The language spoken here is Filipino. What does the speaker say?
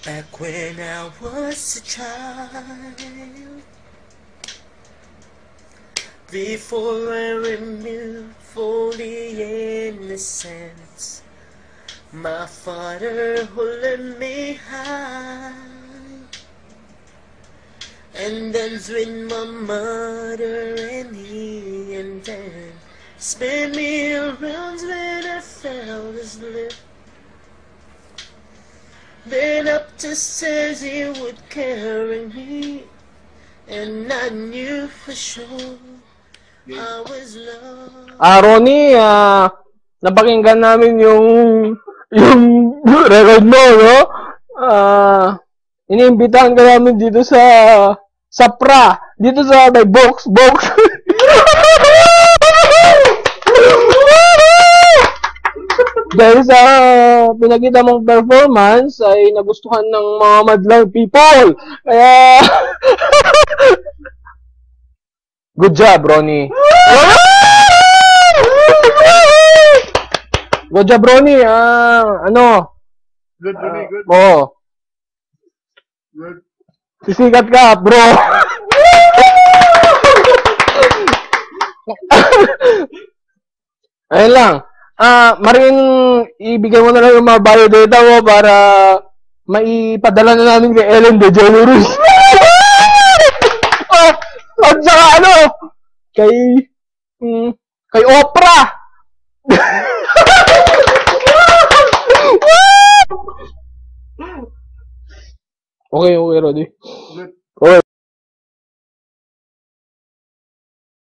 Back when I was a child, before I removed fully innocence, my father holding me high, and dance with my mother and he, and then spin me around when I fell asleep. Then up the stairs he would carry me, and I knew for sure I was loved. Ronnie, napakinggan namin yung record mo, no? Iniimbitahan ka namin dito sa pra, dito sa may box. Dahil sa pinakita mong performance ay nagustuhan ng mga madlang people. Kaya good job, Ronnie. Good job, Ronnie. Ano? Good, Ronnie, good. Oo. Good. Sisikat ka, bro. Ayun lang. Maring ibigay mo na lang yung mga biodata mo para maipadala na namin kay Ellen DeGeneres. At saka ano, kay Oprah. Okay, Roddy.